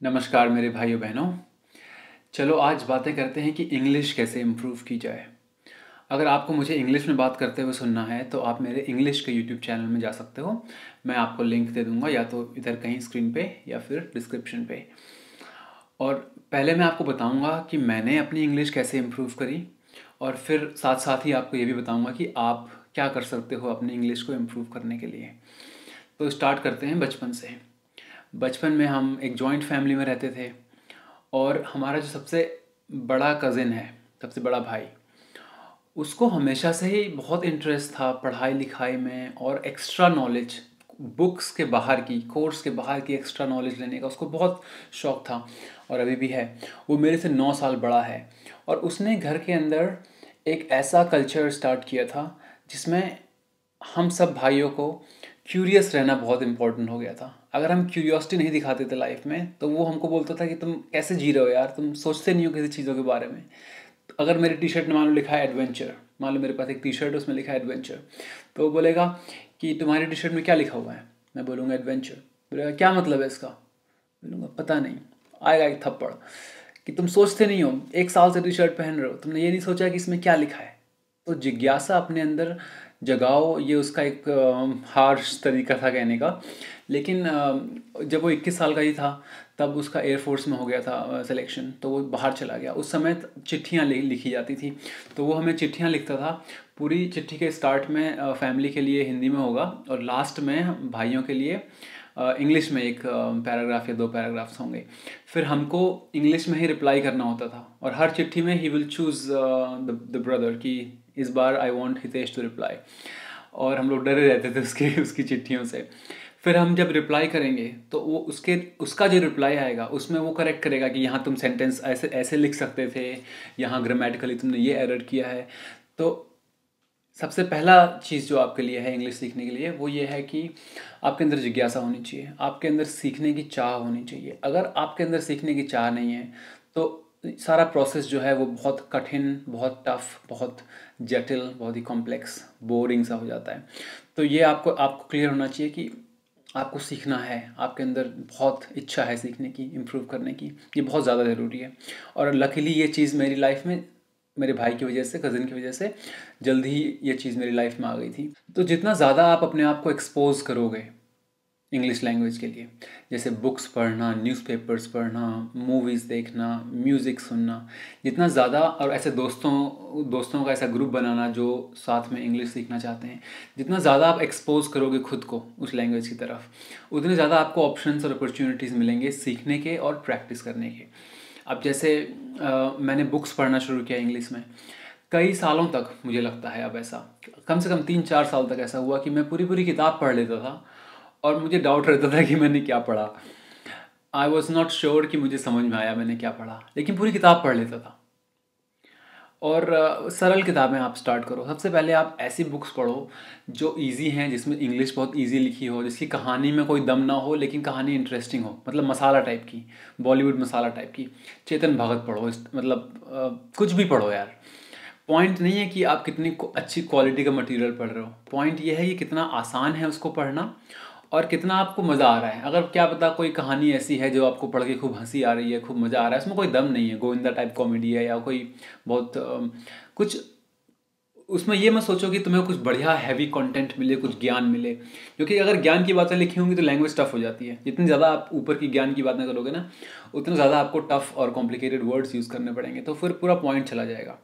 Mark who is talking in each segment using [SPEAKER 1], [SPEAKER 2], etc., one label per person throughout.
[SPEAKER 1] नमस्कार मेरे भाइयों बहनों। चलो आज बातें करते हैं कि इंग्लिश कैसे इम्प्रूव की जाए। अगर आपको मुझे इंग्लिश में बात करते हुए सुनना है तो आप मेरे इंग्लिश के यूट्यूब चैनल में जा सकते हो। मैं आपको लिंक दे दूंगा, या तो इधर कहीं स्क्रीन पे या फिर डिस्क्रिप्शन पे। और पहले मैं आपको बताऊंगा कि मैंने अपनी इंग्लिश कैसे इम्प्रूव करी, और फिर साथ साथ ही आपको ये भी बताऊंगा कि आप क्या कर सकते हो अपनी इंग्लिश को इम्प्रूव करने के लिए। तो स्टार्ट करते हैं बचपन से। बचपन में हम एक जॉइंट फैमिली में रहते थे, और हमारा जो सबसे बड़ा कज़िन है, सबसे बड़ा भाई, उसको हमेशा से ही बहुत इंटरेस्ट था पढ़ाई लिखाई में और एक्स्ट्रा नॉलेज, बुक्स के बाहर की, कोर्स के बाहर की एक्स्ट्रा नॉलेज लेने का उसको बहुत शौक़ था, और अभी भी है। वो मेरे से 9 साल बड़ा है, और उसने घर के अंदर एक ऐसा कल्चर स्टार्ट किया था जिसमें हम सब भाइयों को क्यूरियस रहना बहुत इम्पोर्टेंट हो गया था। अगर हम क्यूरियोसिटी नहीं दिखाते थे लाइफ में, तो वो हमको बोलता था कि तुम कैसे जी रहे हो यार, तुम सोचते नहीं हो किसी चीज़ों के बारे में। तो अगर मेरी टी शर्ट में मान लो लिखा है एडवेंचर, मान लो मेरे पास एक टी शर्ट है उसमें लिखा है एडवेंचर, तो वो बोलेगा कि तुम्हारी टी शर्ट में क्या लिखा हुआ है। मैं बोलूँगा एडवेंचर। बोलेगा क्या मतलब है इसका। बोलूँगा पता नहीं। आएगा एक थप्पड़ कि तुम सोचते नहीं हो, 1 साल से टी शर्ट पहन रहे हो, तुमने ये नहीं सोचा कि इसमें क्या लिखा है। तो जिज्ञासा अपने अंदर जगाओ, ये उसका एक हार्श तरीका था कहने का। लेकिन जब वो 21 साल का ही था तब उसका एयरफोर्स में हो गया था सिलेक्शन, तो वो बाहर चला गया। उस समय चिट्ठियाँ लिखी जाती थी, तो वो हमें चिट्ठियाँ लिखता था। पूरी चिट्ठी के स्टार्ट में फैमिली के लिए हिंदी में होगा, और लास्ट में भाइयों के लिए इंग्लिश में एक पैराग्राफ या 2 पैराग्राफ्स होंगे। फिर हमको इंग्लिश में ही रिप्लाई करना होता था, और हर चिट्ठी में he will choose the brother कि इस बार I want Hitesh to reply. और हम लोग डरे रहते थे उसकी चिट्ठियों से। फिर हम जब रिप्लाई करेंगे तो वो उसका जो रिप्लाई आएगा उसमें वो करेक्ट करेगा कि यहाँ तुम सेंटेंस ऐसे ऐसे लिख सकते थे, यहाँ ग्रामेटिकली तुमने ये एरर किया है। तो सबसे पहला चीज़ जो आपके लिए है इंग्लिश सीखने के लिए, वो ये है कि आपके अंदर जिज्ञासा होनी चाहिए, आपके अंदर सीखने की चाह होनी चाहिए। अगर आपके अंदर सीखने की चाह नहीं है तो सारा प्रोसेस जो है वो बहुत कठिन, बहुत टफ, बहुत जटिल, बहुत ही कॉम्प्लेक्स, बोरिंग सा हो जाता है। तो ये आपको क्लियर होना चाहिए कि आपको सीखना है, आपके अंदर बहुत इच्छा है सीखने की, इम्प्रूव करने की। ये बहुत ज़्यादा ज़रूरी है, और लकीली ये चीज़ मेरी लाइफ में मेरे भाई की वजह से, कज़िन की वजह से जल्दी ही ये चीज़ मेरी लाइफ में आ गई थी। तो जितना ज़्यादा आप अपने आप को एक्सपोज करोगे इंग्लिश लैंग्वेज के लिए, जैसे बुक्स पढ़ना, न्यूज़पेपर्स पढ़ना, मूवीज़ देखना, म्यूज़िक सुनना, जितना ज़्यादा, और ऐसे दोस्तों का ऐसा ग्रुप बनाना जो साथ में इंग्लिश सीखना चाहते हैं, जितना ज़्यादा आप एक्सपोज करोगे खुद को उस लैंग्वेज की तरफ, उतने ज़्यादा आपको ऑप्शंस और अपॉर्चुनिटीज़ मिलेंगे सीखने के और प्रैक्टिस करने के। अब जैसे मैंने बुक्स पढ़ना शुरू किया इंग्लिश में, कई सालों तक मुझे लगता है, अब ऐसा कम से कम 3-4 साल तक ऐसा हुआ कि मैं पूरी किताब पढ़ लेता था, और मुझे डाउट रहता था कि मैंने क्या पढ़ा। आई वॉज नॉट श्योर कि मुझे समझ में आया मैंने क्या पढ़ा, लेकिन पूरी किताब पढ़ लेता था। और सरल किताबें आप स्टार्ट करो। सबसे पहले आप ऐसी बुक्स पढ़ो जो इजी हैं, जिसमें इंग्लिश बहुत इजी लिखी हो, जिसकी कहानी में कोई दम ना हो लेकिन कहानी इंटरेस्टिंग हो, मतलब मसाला टाइप की, बॉलीवुड मसाला टाइप की। चेतन भगत पढ़ो, मतलब कुछ भी पढ़ो यार। पॉइंट नहीं है कि आप कितनी अच्छी क्वालिटी का मटेरियल पढ़ रहे हो, पॉइंट ये है कि कितना आसान है उसको पढ़ना और कितना आपको मज़ा आ रहा है। अगर क्या पता कोई कहानी ऐसी है जो आपको पढ़ के खूब हंसी आ रही है, खूब मज़ा आ रहा है, उसमें कोई दम नहीं है, गोविंदा टाइप कॉमेडी है, या कोई बहुत कुछ, उसमें ये मत सोचो कि तुम्हें कुछ बढ़िया हैवी कंटेंट मिले, कुछ ज्ञान मिले। क्योंकि अगर ज्ञान की बातें लिखी होंगी तो लैंग्वेज टफ हो जाती है। जितनी ज़्यादा आप ऊपर की ज्ञान की बातें करोगे ना, उतना ज़्यादा आपको टफ और कॉम्प्लिकेटेड वर्ड्स यूज़ करने पड़ेंगे, तो फिर पूरा पॉइंट चला जाएगा।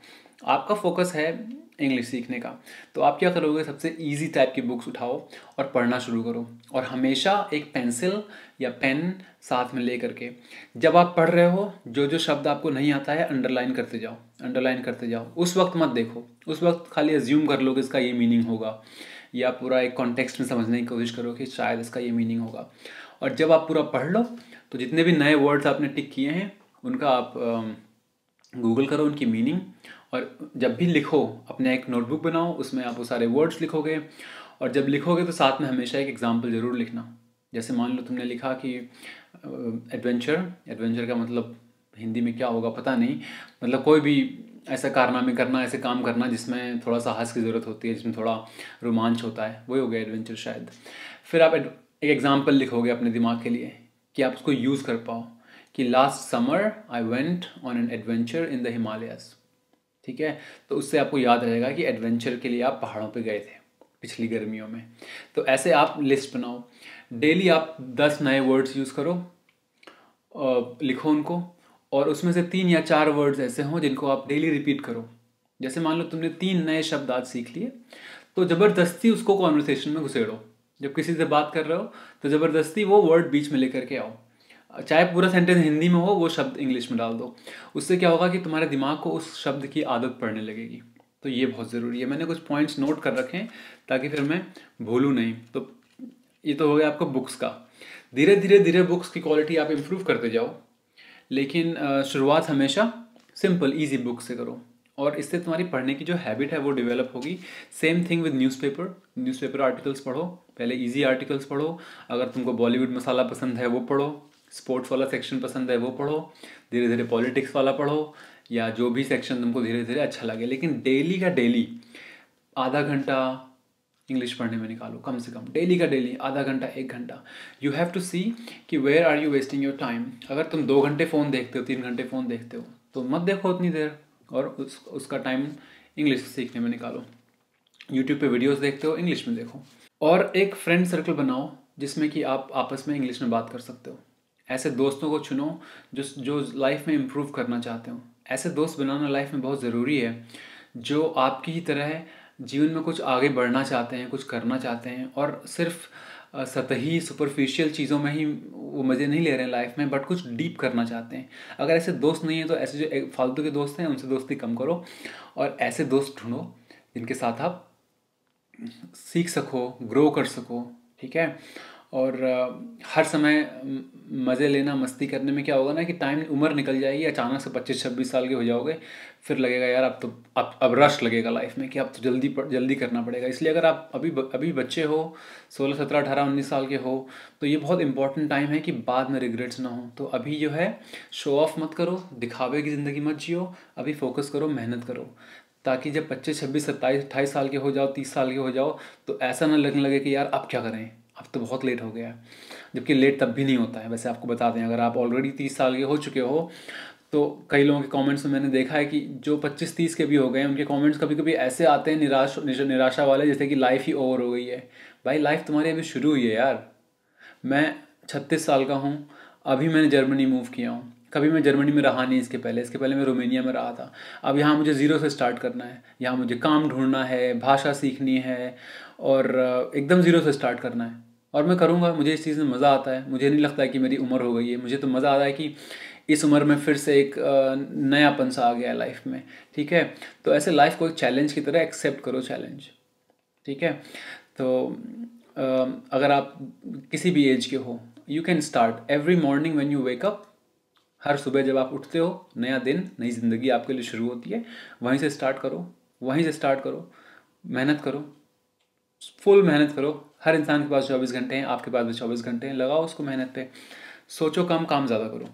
[SPEAKER 1] आपका फोकस है इंग्लिश सीखने का, तो आप क्या करोगे, सबसे इजी टाइप की बुक्स उठाओ और पढ़ना शुरू करो। और हमेशा एक पेंसिल या पेन साथ में ले करके, जब आप पढ़ रहे हो, जो जो शब्द आपको नहीं आता है अंडरलाइन करते जाओ, अंडरलाइन करते जाओ। उस वक्त मत देखो, उस वक्त खाली अज्यूम कर लो कि इसका ये मीनिंग होगा, या पूरा एक कॉन्टेक्स्ट में समझने की कोशिश करो कि शायद इसका ये मीनिंग होगा। और जब आप पूरा पढ़ लो तो जितने भी नए वर्ड्स आपने टिक किए हैं उनका आप गूगल करो उनकी मीनिंग, और जब भी लिखो अपने एक नोटबुक बनाओ, उसमें आप वो सारे वर्ड्स लिखोगे। और जब लिखोगे तो साथ में हमेशा एक एग्जाम्पल ज़रूर लिखना। जैसे मान लो तुमने लिखा कि एडवेंचर का मतलब हिंदी में क्या होगा पता नहीं, मतलब कोई भी ऐसा कारनामे करना, ऐसे काम करना जिसमें थोड़ा साहस की ज़रूरत होती है, जिसमें थोड़ा रोमांच होता है, वही हो गया एडवेंचर शायद। फिर आप एक एग्जाम्पल लिखोगे अपने दिमाग के लिए कि आप उसको यूज़ कर पाओ, कि last summer I went on an adventure in the Himalayas. ठीक है, तो उससे आपको याद रहेगा कि एडवेंचर के लिए आप पहाड़ों पे गए थे पिछली गर्मियों में। तो ऐसे आप लिस्ट बनाओ, डेली आप 10 नए वर्ड्स यूज़ करो, लिखो उनको, और उसमें से 3 या 4 वर्ड्स ऐसे हों जिनको आप डेली रिपीट करो। जैसे मान लो तुमने 3 नए शब्द आज सीख लिए, तो ज़बरदस्ती उसको कॉन्वर्सेशन में घुसेड़ो। जब किसी से बात कर रहे हो तो ज़बरदस्ती वो वर्ड बीच में लेकर के आओ, चाहे पूरा सेंटेंस हिंदी में हो वो शब्द इंग्लिश में डाल दो। उससे क्या होगा कि तुम्हारे दिमाग को उस शब्द की आदत पड़ने लगेगी। तो ये बहुत ज़रूरी है। मैंने कुछ पॉइंट्स नोट कर रखे हैं ताकि फिर मैं भूलूँ नहीं। तो ये तो हो गया आपको बुक्स का। धीरे धीरे धीरे बुक्स की क्वालिटी आप इम्प्रूव करते जाओ, लेकिन शुरुआत हमेशा सिंपल ईजी बुक से करो, और इससे तुम्हारी पढ़ने की जो हैबिट है वो डेवलप होगी। Same thing with newspaper articles पढ़ो, पहले इजी आर्टिकल्स पढ़ो। अगर तुमको बॉलीवुड मसाला पसंद है वो पढ़ो, स्पोर्ट्स वाला सेक्शन पसंद है वो पढ़ो, धीरे धीरे पॉलिटिक्स वाला पढ़ो, या जो भी सेक्शन तुमको धीरे धीरे अच्छा लगे। लेकिन डेली का डेली आधा घंटा इंग्लिश पढ़ने में निकालो, कम से कम डेली का डेली आधा घंटा 1 घंटा। यू हैव टू सी कि where are you wasting your time. अगर तुम 2 घंटे फ़ोन देखते हो, 3 घंटे फ़ोन देखते हो, तो मत देखो उतनी देर, और उसका टाइम इंग्लिश सीखने में निकालो। यूट्यूब पे वीडियोस देखते हो, इंग्लिश में देखो। और एक फ्रेंड सर्कल बनाओ जिसमें कि आप आपस में इंग्लिश में बात कर सकते हो। ऐसे दोस्तों को चुनो जो लाइफ में इम्प्रूव करना चाहते हो। ऐसे दोस्त बनाना लाइफ में बहुत ज़रूरी है, जो आपकी ही तरह जीवन में कुछ आगे बढ़ना चाहते हैं, कुछ करना चाहते हैं, और सिर्फ सतही सुपरफिशियल चीज़ों में ही वो मज़े नहीं ले रहे हैं लाइफ में, बट कुछ डीप करना चाहते हैं। अगर ऐसे दोस्त नहीं है तो ऐसे जो फालतू के दोस्त हैं उनसे दोस्ती कम करो, और ऐसे दोस्त ढूंढो जिनके साथ आप सीख सको, ग्रो कर सको। ठीक है, और हर समय मज़े लेना, मस्ती करने में क्या होगा ना कि टाइम, उम्र निकल जाएगी, अचानक से 25-26 साल के हो जाओगे, फिर लगेगा यार अब रश लगेगा लाइफ में कि अब तो जल्दी करना पड़ेगा। इसलिए अगर आप अभी बच्चे हो, 16, 17, 18, 19 साल के हो, तो ये बहुत इंपॉर्टेंट टाइम है कि बाद में रिग्रेट्स ना हो। तो अभी जो है शो ऑफ मत करो, दिखावे की ज़िंदगी मत जियो, अभी फोकस करो, मेहनत करो, ताकि जब 25, 26, 27, 28 साल के हो जाओ, 30 साल के हो जाओ, तो ऐसा ना लगने लगे कि यार अब क्या करें, अब तो बहुत लेट हो गया है। जबकि लेट तब भी नहीं होता है। वैसे आपको बता दें, अगर आप ऑलरेडी 30 साल के हो चुके हो, तो कई लोगों के कमेंट्स में मैंने देखा है कि जो 25-30 के भी हो गए हैं, उनके कमेंट्स कभी कभी ऐसे आते हैं निराशा वाले, जैसे कि लाइफ ही ओवर हो गई है। भाई लाइफ तुम्हारी अभी शुरू हुई है यार। मैं 36 साल का हूँ, अभी मैंने जर्मनी मूव किया हूँ। कभी मैं जर्मनी में रहा नहीं इसके पहले मैं रोमेनिया में रहा था। अब यहाँ मुझे ज़ीरो से स्टार्ट करना है, यहाँ मुझे काम ढूंढना है, भाषा सीखनी है, और एकदम ज़ीरो से स्टार्ट करना है। और मैं करूँगा, मुझे इस चीज़ में मज़ा आता है। मुझे नहीं लगता है कि मेरी उम्र हो गई है, मुझे तो मज़ा आ रहा है कि इस उम्र में फिर से एक नयापन सा आ गया है लाइफ में। ठीक है, तो ऐसे लाइफ को एक चैलेंज की तरह एक्सेप्ट करो, चैलेंज। ठीक है, तो अगर आप किसी भी एज के हो, you can start every morning when you wake up. हर सुबह जब आप उठते हो, नया दिन, नई ज़िंदगी आपके लिए शुरू होती है। वहीं से स्टार्ट करो, मेहनत करो, फुल मेहनत करो। हर इंसान के पास 24 घंटे हैं, आपके पास भी 24 घंटे हैं, लगाओ उसको मेहनत पे। सोचो कम, काम ज़्यादा करो।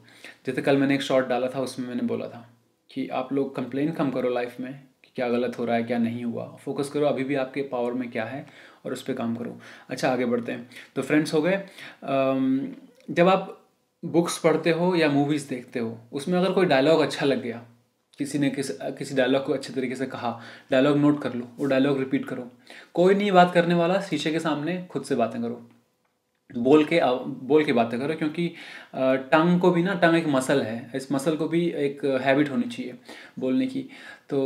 [SPEAKER 1] जैसे कल मैंने एक शॉर्ट डाला था, उसमें मैंने बोला था कि आप लोग कंप्लेन कम करो लाइफ में कि क्या गलत हो रहा है, क्या नहीं हुआ। फोकस करो अभी भी आपके पावर में क्या है, और उस पर काम करो। अच्छा, आगे बढ़ते हैं। तो फ्रेंड्स हो गए। जब आप बुक्स पढ़ते हो या मूवीज़ देखते हो, उसमें अगर कोई डायलॉग अच्छा लग गया, किसी ने किसी डायलॉग को अच्छे तरीके से कहा, डायलॉग नोट कर लो, वो डायलॉग रिपीट करो। कोई नहीं बात करने वाला, शीशे के सामने खुद से बातें करो, बोल के बातें करो। क्योंकि टंग को भी ना, टंग एक मसल है, इस मसल को भी एक हैबिट होनी चाहिए बोलने की। तो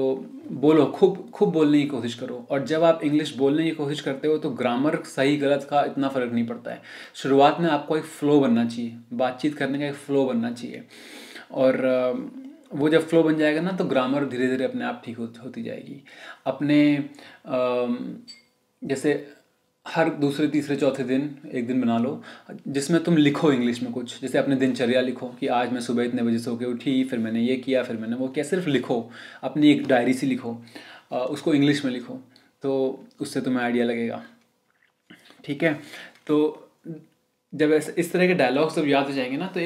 [SPEAKER 1] बोलो, खूब बोलने की कोशिश करो। और जब आप इंग्लिश बोलने की कोशिश करते हो तो ग्रामर सही गलत का इतना फ़र्क नहीं पड़ता है। शुरुआत में आपको एक फ़्लो बनना चाहिए, बातचीत करने का एक फ़्लो बनना चाहिए। और वो जब फ्लो बन जाएगा ना, तो ग्रामर धीरे धीरे अपने आप ठीक होती जाएगी। अपने जैसे हर दूसरे तीसरे चौथे दिन एक दिन बना लो जिसमें तुम लिखो इंग्लिश में कुछ। जैसे अपने दिनचर्या लिखो कि आज मैं सुबह इतने बजे सो के उठी, फिर मैंने ये किया, फिर मैंने वो किया। सिर्फ लिखो, अपनी एक डायरी सी लिखो, उसको इंग्लिश में लिखो, तो उससे तुम्हें आइडिया लगेगा। ठीक है, तो जब इस तरह के डायलॉग्स जब याद हो जाएंगे ना, तो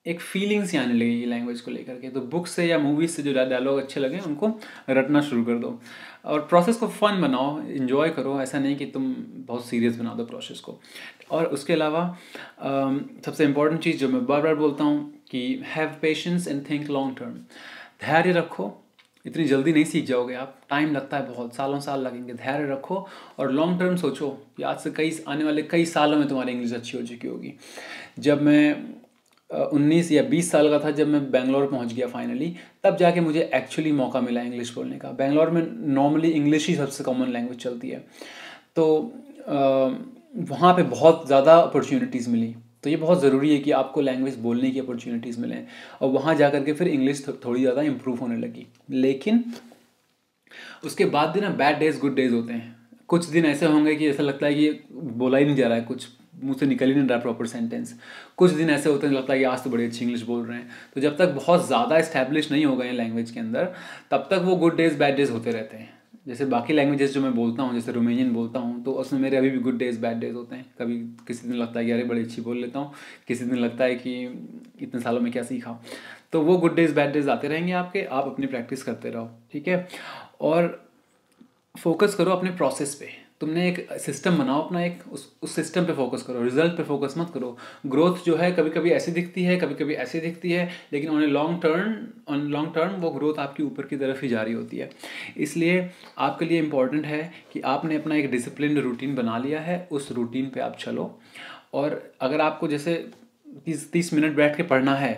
[SPEAKER 1] एक फीलिंग्स ही आने लगेगी लैंग्वेज को लेकर के। तो बुक से या मूवीज से जो डायलॉग अच्छे लगे उनको रटना शुरू कर दो, और प्रोसेस को फन बनाओ, इन्जॉय करो। ऐसा नहीं कि तुम बहुत सीरियस बना दो प्रोसेस को। और उसके अलावा सबसे इम्पोर्टेंट चीज़ जो मैं बार बार बोलता हूँ कि have patience and think long term. धैर्य रखो, इतनी जल्दी नहीं सीख जाओगे आप, टाइम लगता है, बहुत सालों साल लगेंगे। धैर्य रखो और लॉन्ग टर्म सोचो कि आज से आने वाले कई सालों में तुम्हारी इंग्लिश अच्छी हो चुकी होगी। जब मैं 19 या 20 साल का था, जब मैं बेंगलोर पहुंच गया फाइनली, तब जाके मुझे एक्चुअली मौका मिला इंग्लिश बोलने का। बेंगलोर में नॉर्मली इंग्लिश ही सबसे कॉमन लैंग्वेज चलती है, तो वहाँ पे बहुत ज़्यादा अपॉर्चुनिटीज़ मिली। तो ये बहुत ज़रूरी है कि आपको लैंग्वेज बोलने की अपॉर्चुनिटीज़ मिलें, और वहाँ जा कर के फिर इंग्लिश थोड़ी ज़्यादा इम्प्रूव होने लगी। लेकिन उसके बाद भी ना बैड डेज गुड डेज होते हैं। कुछ दिन ऐसे होंगे कि ऐसा लगता है कि बोला ही नहीं जा रहा है, कुछ मुंह से निकल ही नहीं रहा प्रॉपर सेंटेंस। कुछ दिन ऐसे होते हैं लगता है कि आज तो बड़ी अच्छी इंग्लिश बोल रहे हैं। तो जब तक बहुत ज़्यादा इस्टेब्लिश नहीं हो गए हैं लैंग्वेज के अंदर, तब तक वो गुड डेज बैड डेज होते रहते हैं। जैसे बाकी लैंग्वेजेस जो मैं बोलता हूँ, जैसे रोमेनियन बोलता हूँ, तो उसमें मेरे अभी भी गुड डेज बैड डेज होते हैं। कभी किसी दिन लगता है कि अरे बड़ी अच्छी बोल लेता हूँ, किसी दिन लगता है कि इतने सालों में क्या सीखा। तो वो गुड डेज बैड डेज आते रहेंगे आपके, आप अपनी प्रैक्टिस करते रहो, ठीक है। और फोकस करो अपने प्रोसेस पे। तुमने एक सिस्टम बनाओ अपना, एक उस सिस्टम पे फोकस करो, रिजल्ट पे फोकस मत करो। ग्रोथ जो है कभी कभी ऐसी दिखती है, कभी कभी ऐसी दिखती है, लेकिन ऑन लॉन्ग टर्म वो ग्रोथ आपकी ऊपर की तरफ ही जारी होती है। इसलिए आपके लिए इम्पॉर्टेंट है कि आपने अपना एक डिसिप्लिन रूटीन बना लिया है, उस रूटीन पे आप चलो। और अगर आपको जैसे 30 मिनट बैठ के पढ़ना है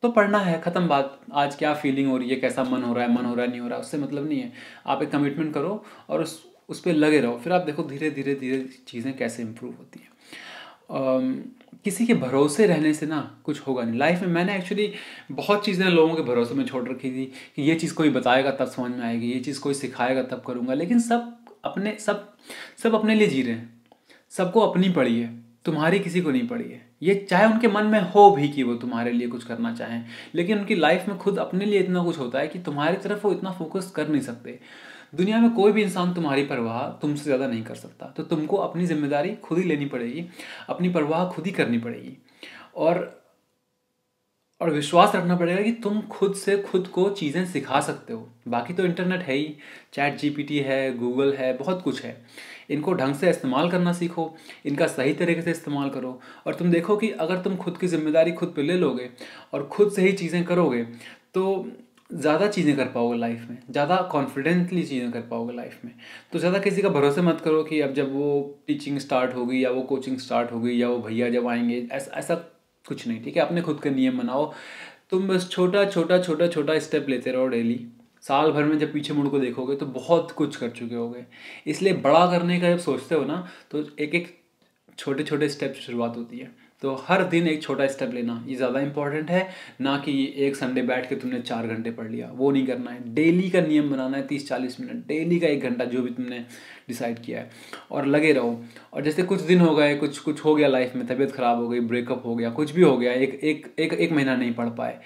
[SPEAKER 1] तो पढ़ना है, ख़त्म बात। आज क्या फीलिंग हो रही है, कैसा मन हो रहा है, नहीं हो रहा है, उससे मतलब नहीं है। आप एक कमिटमेंट करो और उस पर लगे रहो, फिर आप देखो धीरे धीरे धीरे चीज़ें कैसे इम्प्रूव होती हैं। किसी के भरोसे रहने से ना कुछ होगा नहीं लाइफ में। मैंने एक्चुअली बहुत चीज़ें लोगों के भरोसे में छोड़ रखी थी कि ये चीज़ कोई बताएगा तब समझ में आएगी, ये चीज़ कोई सिखाएगा तब करूँगा। लेकिन सब अपने लिए जी रहे हैं, सबको अपनी पड़ी है, तुम्हारी किसी को नहीं पड़ी है। ये चाहे उनके मन में हो भी कि वो तुम्हारे लिए कुछ करना चाहें, लेकिन उनकी लाइफ में खुद अपने लिए इतना कुछ होता है कि तुम्हारी तरफ वो इतना फोकस कर नहीं सकते। दुनिया में कोई भी इंसान तुम्हारी परवाह तुमसे ज़्यादा नहीं कर सकता। तो तुमको अपनी जिम्मेदारी खुद ही लेनी पड़ेगी, अपनी परवाह खुद ही करनी पड़ेगी, और विश्वास रखना पड़ेगा कि तुम खुद से खुद को चीज़ें सिखा सकते हो। बाकी तो इंटरनेट है ही, चैट जीपीटी है, गूगल है, बहुत कुछ है। इनको ढंग से इस्तेमाल करना सीखो, इनका सही तरीके से इस्तेमाल करो, और तुम देखो कि अगर तुम खुद की जिम्मेदारी खुद पे ले लोगे और खुद से ही चीज़ें करोगे तो ज़्यादा चीज़ें कर पाओगे लाइफ में, ज़्यादा कॉन्फिडेंटली चीज़ें कर पाओगे लाइफ में। तो ज़्यादा किसी का भरोसा मत करो कि अब जब वो टीचिंग स्टार्ट होगी या वो कोचिंग स्टार्ट होगी या वो भैया जब आएंगे, ऐसा कुछ नहीं, ठीक है। अपने खुद के नियम बनाओ, तुम बस छोटा छोटा छोटा छोटा स्टेप लेते रहो डेली। साल भर में जब पीछे मुड़ को देखोगे तो बहुत कुछ कर चुके होगे। इसलिए बड़ा करने का जब सोचते हो ना, तो एक एक छोटे छोटे स्टेप से शुरुआत होती है। तो हर दिन एक छोटा स्टेप लेना ये ज़्यादा इंपॉर्टेंट है, ना कि एक संडे बैठ के तुमने 4 घंटे पढ़ लिया। वो नहीं करना है। डेली का नियम बनाना है, 30-40 मिनट, डेली का 1 घंटा, जो भी तुमने डिसाइड किया है, और लगे रहो। और जैसे कुछ दिन हो गए, कुछ हो गया लाइफ में, तबीयत ख़राब हो गई, ब्रेकअप हो गया, कुछ भी हो गया, एक महीना नहीं पढ़ पाए,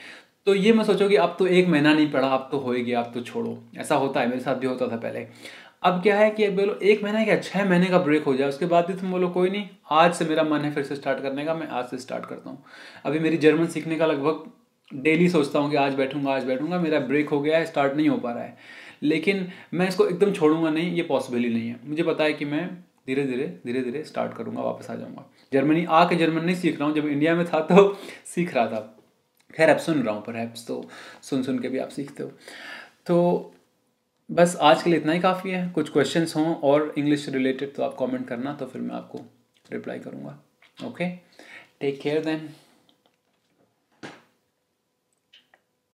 [SPEAKER 1] तो ये मैं सोचो कि अब तो 1 महीना नहीं पढ़ा, अब तो हो ही गया, अब तो छोड़ो। ऐसा होता है, मेरे साथ भी होता था पहले। अब क्या है कि बोलो 1 महीना क्या 6 महीने का ब्रेक हो जाए, उसके बाद भी तुम बोलो कोई नहीं, आज से मेरा मन है फिर से स्टार्ट करने का, मैं आज से स्टार्ट करता हूँ। अभी मेरी जर्मन सीखने का लगभग डेली सोचता हूँ कि आज बैठूंगा, मेरा ब्रेक हो गया है, स्टार्ट नहीं हो पा रहा है। लेकिन मैं इसको एकदम छोड़ूंगा नहीं, ये पॉसिबल ही नहीं है। मुझे पता है कि मैं धीरे धीरे स्टार्ट करूँगा, वापस आ जाऊँगा। जर्मनी आके जर्मन नहीं सीख रहा हूँ, जब इंडिया में था तो सीख रहा था। खैर अब सुन रहा हूँ, पर तो सुन के भी आप सीखते हो। तो बस आज के लिए इतना ही काफ़ी है। कुछ क्वेश्चंस हों और इंग्लिश रिलेटेड तो आप कमेंट करना, तो फिर मैं आपको रिप्लाई करूँगा। Okay, take care then.